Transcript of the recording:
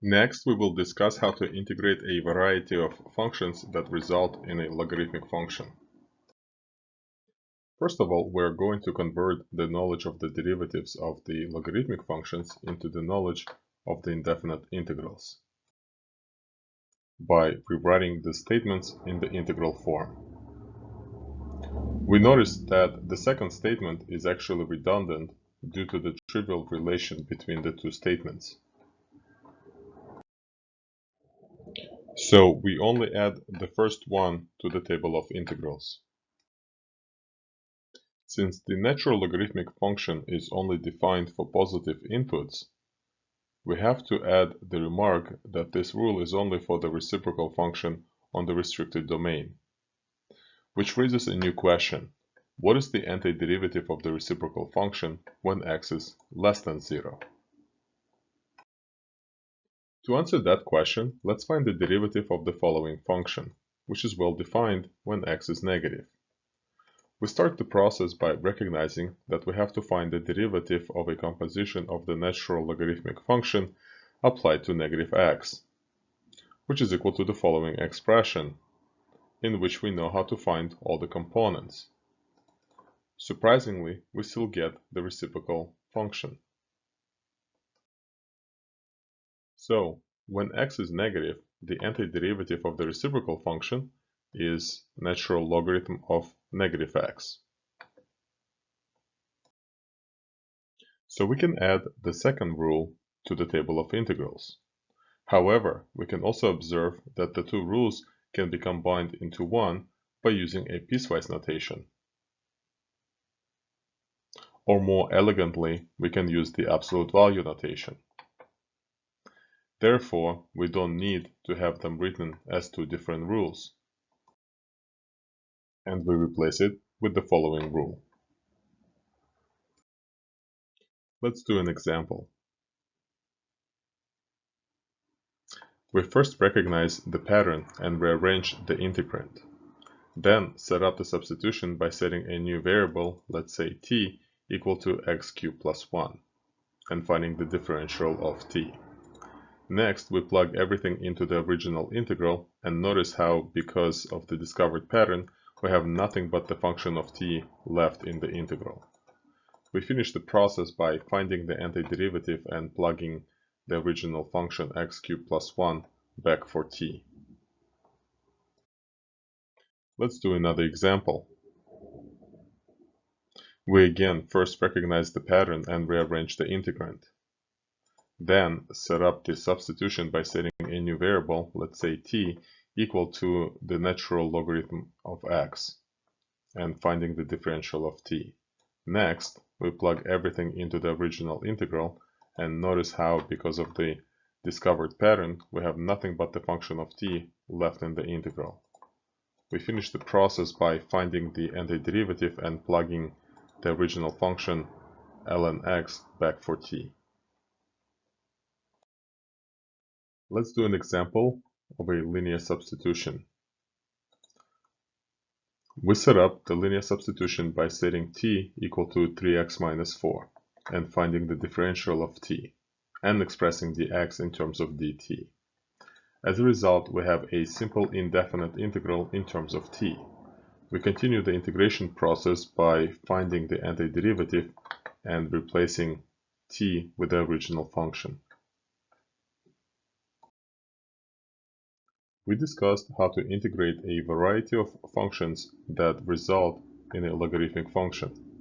Next, we will discuss how to integrate a variety of functions that result in a logarithmic function. First of all, we are going to convert the knowledge of the derivatives of the logarithmic functions into the knowledge of the indefinite integrals by rewriting the statements in the integral form. We notice that the second statement is actually redundant due to the trivial relation between the two statements. So we only add the first one to the table of integrals. Since the natural logarithmic function is only defined for positive inputs, we have to add the remark that this rule is only for the reciprocal function on the restricted domain. Which raises a new question. What is the antiderivative of the reciprocal function when x is less than 0? To answer that question, let's find the derivative of the following function, which is well defined when x is negative. We start the process by recognizing that we have to find the derivative of a composition of the natural logarithmic function applied to negative x, which is equal to the following expression, in which we know how to find all the components. Surprisingly, we still get the reciprocal function. So, when x is negative, the antiderivative of the reciprocal function is natural logarithm of negative x. So we can add the second rule to the table of integrals. However, we can also observe that the two rules can be combined into one by using a piecewise notation. Or more elegantly, we can use the absolute value notation. Therefore, we don't need to have them written as two different rules. And we replace it with the following rule. Let's do an example. We first recognize the pattern and rearrange the integrand. Then set up the substitution by setting a new variable, let's say t, equal to x cubed plus 1, and finding the differential of t. Next, we plug everything into the original integral, and notice how, because of the discovered pattern, we have nothing but the function of t left in the integral. We finish the process by finding the antiderivative and plugging the original function x cubed plus 1 back for t. Let's do another example. We again first recognize the pattern and rearrange the integrand. Then set up the substitution by setting a new variable, let's say t, equal to the natural logarithm of x, and finding the differential of t. Next, we plug everything into the original integral, and notice how, because of the discovered pattern, we have nothing but the function of t left in the integral. We finish the process by finding the antiderivative and plugging the original function ln x back for t. Let's do an example of a linear substitution. We set up the linear substitution by setting t equal to 3x minus 4 and finding the differential of t and expressing the x in terms of dt. As a result, we have a simple indefinite integral in terms of t. We continue the integration process by finding the antiderivative and replacing t with the original function. We discussed how to integrate a variety of functions that result in a logarithmic function.